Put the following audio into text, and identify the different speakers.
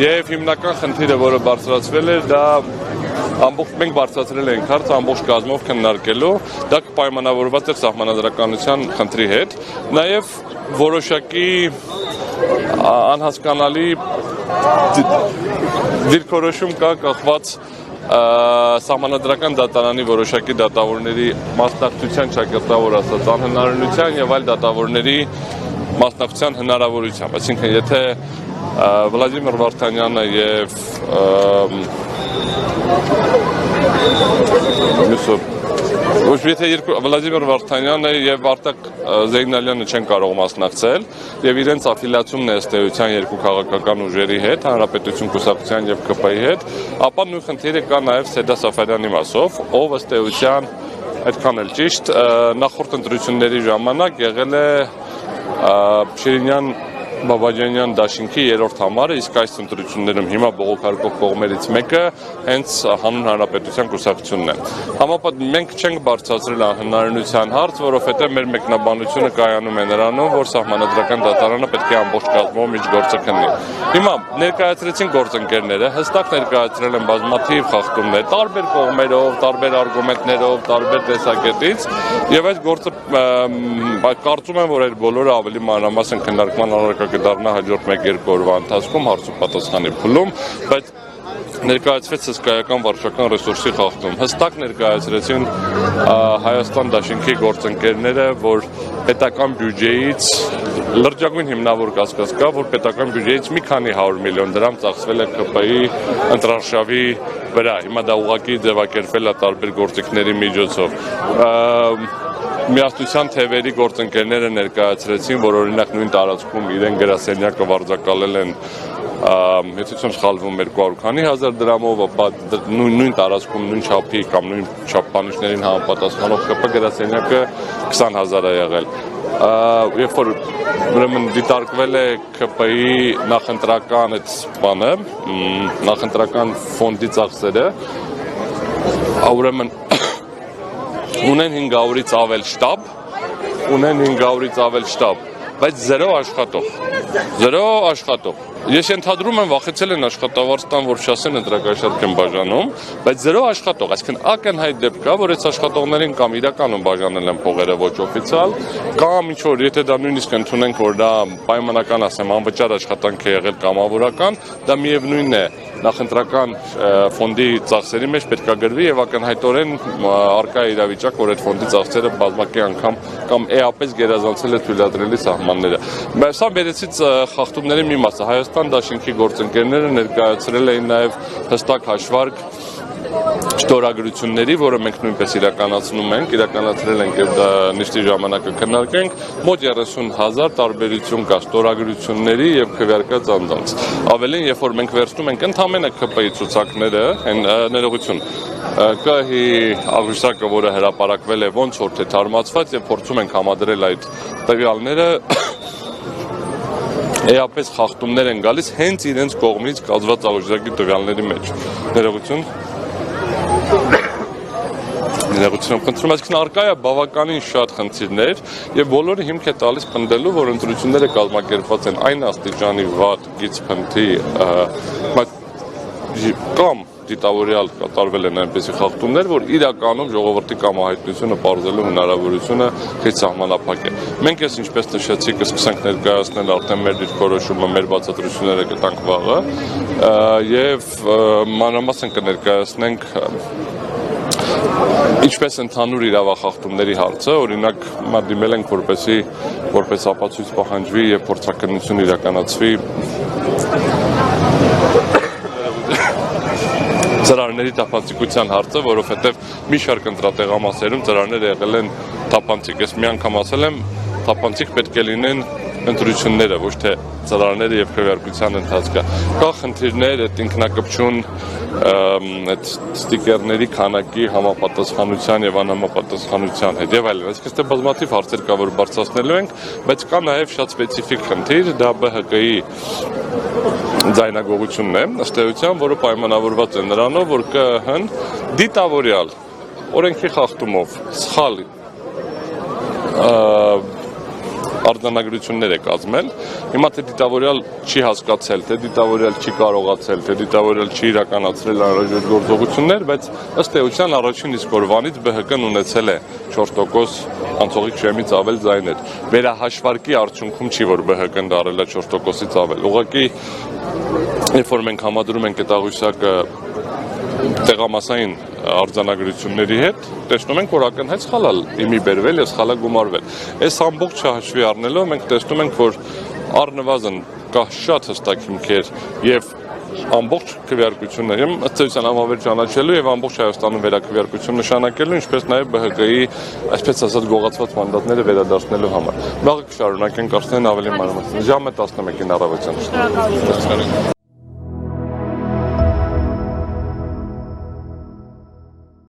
Speaker 1: Եվ հիմնական խնդիրը, որը բարձրացվել էր, դա ամբողջ մենք բարձրացրել ենք հարցը ամբողջ կազմով քննարկելու, դա կպայմանավորված էր սահմանադրականության խնդրի հետ, նաև որոշակի անհասկանալի դիրքորոշում կա կախված սահմանադրական դատարանի որոշակի դատավորների մասնակցության ճակատավոր ասած անհնարինության եւ այլ դատավորների մասնակցության հնարավորությամբ, այսինքն եթե Վլադիմիր Վարդանյանը եւ Վլադիմիր Վարդանյանը եւ Արտակ Զեյնալյանը չեն կարող մասնակցել եւ իրենց աֆիլիացումն է ըստ էության երկու քաղաքական ուժերի հետ, Հանրապետություն կուսակցության եւ ԿՊ-ի հետ, ապա նույն խնդիրը կա նաեւ Սեդա Սաֆարյանի մասով, ով ըստ էության այդքան էլ ճիշտ նախորդ ընտրությունների ժամանակ եղել է Շիրինյան Բաբաջանյան դաշինքի երրորդ համարը, իսկ այս ընտրություններում հիմա բողոքարկող կողմերից մեկը հենց հանուն Հանրապետության կուսակցությունն է։ Մենք չենք բարձրացրել անհնարինության հարց, որովհետև մեր մեկնաբանությունը կայանում է նրանում, որ սահմանադրական դատարանը պետք է ամբողջ կազմով միջգործը քննի։ Հիմա ներկայացրեցին գործընկերները, հստակ ներկայացրել են բազմաթիվ խախտումներ, տարբեր կողմերով, տարբեր արգումենտներով, տարբեր տեսակետից, եւ այս գործը կարծում եմ, որ այդ բոլորը ավելի մանրամասն քննարկման առարկա կդառնա հաջորդ 1-2 օրվա ընթացքում հարցու պատասխանի փուլում, բայց ներկայացվեց հսկայական վարչական ռեսուրսի խախտում։ Հստակ ներկայացրեցին Հայաստան դաշինքի գործընկերները, որ պետական բյուջեից լրջագույն հիմնավոր կասկած կա, որ պետական բյուջեից մի քանի 100 միլիոն դրամ ծախսվել է ԿՊ-ի ընտրարշավի վրա։ Հիմա դա ուղղակի ձևակերպել է տարբեր գործիքների միջոցով։ Միասնության թևերի գործընկերները ներկայացրեցին, որ օրինակ նույն տարածքում իրեն գրասենյակը վարձակալել են, եթե չեմ սխալվում 200 քանի հազար դրամով, ապա նույն տարածքում նույն չափի կամ նույն չափանիշներին համապատասխանող ԿՊ գրասենյակը 20,000 է եղել։ Երբ որ ուրեմն դիտարկվել է ԿՊ-ի նախընտրական այդ բանը, նախընտրական ֆոնդի ծախսերը, ուրեմն ունեն 500-ից ավել շտաբ, բայց 0 աշխատող։ Ես ենթադրում եմ վախեցել են աշխատավարձ տան, որ չասեն ընտրակաշարք են բաժանում, բայց 0 աշխատող, այսինքն ակնհայտ դեպք կա, որ այս աշխատողներին կամ իրականում բաժանել են փողերը ոչ օֆիցիալ, կամ ինչ որ եթե դա նույնիսկ ընդունենք, որ դա պայմանական ասեմ, անվճար աշխատանք է եղել կամավորական, դա միևնույնն է նախընտրական ֆոնդի ծախսերի մեջ պետք է գրվի եւ ակնհայտորեն արկա է իրավիճակ, որ այդ ֆոնդի ծախսերը բազմակի անգամ կամ էապես գերազանցել է թույլատրելի սահմանները։ Բայց սա բերեցից խախտումների մի մասը։ Հայաստան դաշինքի գործընկերները ներկայացրել էին նաեւ հստակ հաշվարկ ստորագրությունների, որը մենք նույնպես իրականացրել ենք եւ դա նիստի ժամանակը քննարկենք, մոտ 30,000 տարբերություն կա ստորագրությունների եւ քվեարկած անձանց։ Ավելին, երբ որ մենք վերցնում ենք ընդամենը ԿՊ-ի ցուցակները, ներողություն, ԿՀ-ի աղյուսակը, որը հրապարակվել է ոնց որ թե թարմացված եւ փորձում ենք համադրել այդ տվյալները, էապես խախտումներ են գալիս հենց իրենց կողմից կազմված աղյուսակի տվյալների մեջ։ Ներողություն, խնդրում, այսինքն արկա է բավականին շատ խնդիրներ եւ բոլորը հիմք է տալիս փնտելու, որ ընտրությունները կազմակերպված են այն աստիճանի վատ գիծ-փնթի կամ դիտավորյալ կատարվել են այնպեսի խախտումներ, որ իրականում ժողովրդի կամահայտնությունը պարզելու հնարավորությունը քիչ սահմանափակ է։ Մենք ես ինչպես նշեցի, կսկսենք ներկայացնել արդեն մեր դիրքորոշումը, մեր բացատրությունները կտանք վաղը եւ մանրամասն կներկայացնենք ինչպես ընդհանուր իրավախախտումների հարցը, օրինակ դիմել ենք որպես ապացույց պահանջվի եւ փորձաքննություն իրականացվի ծրարների թափանցիկության հարցը, որովհետև մի շարք ընտրատեղամասերում ծրարները եղել են թափանցիկ։ Ես մի անգամ ասել եմ, թափանցիկ պետք է լինեն ընտրությունները, ոչ թե ծրարները եւ քվեարկության ընթացքը։ Կա խնդիրներ այդ ինքնակպչուն այդ ստիկերների քանակի համապատասխանության եւ անհամապատասխանության հետ եւ այլն։ Այսինքն այստեղ բազմաթիվ հարցեր կա, որ բարձրացնելու ենք, բայց կա նաեւ շատ սպეციფიկ խնդիր, դա ԲՀԿ-ի ձայնագողությունն է, ըստ էության, որը պայմանավորված է նրանով, որ ԿԸՀ-ն դիտավորյալ օրենքի խախտումով սխալ արձանագրություններ է կազմել։ Հիմա թե դիտավորյալ չի հասկացել, թե դիտավորյալ չի կարողացել, թե դիտավորյալ չի իրականացրել անհրաժեշտ գործողություններ, բայց ըստ էության առաջին իսկ օրվանից ԲՀԿ-ն ունեցել է 4% անցողիկ շեմից ավել ձայներ։ Վերահաշվարկի արդյունքում չի, որ ԲՀԿ-ն դարել է 4%-ից ավել։ Ուղղակի երբ որ մենք համադրում ենք այդ աղյուսակը տեղամասային արձանագրությունների հետ, տեսնում ենք, որ ակնհայտ սխալ իմի բերվել եւ սխալ գումարվել։ Այս ամբողջը հաշվի առնելով մենք տեսնում ենք, որ առնվազն կա շատ հստակ հիմքեր եւ ամբողջ քվեարկությունները ըստ էության համավեր ճանաչելու եւ ամբողջ Հայաստանում վերաքվեարկություն նշանակելու, ինչպես նաեւ ԲՀԿ-ի, այսպես ասած, գողացված մանդատները վերադարձնելու համար։ Վաղը կշարունակենք արդեն ավելի մանրամասն։ Ժամը 11-ին առավոտյան։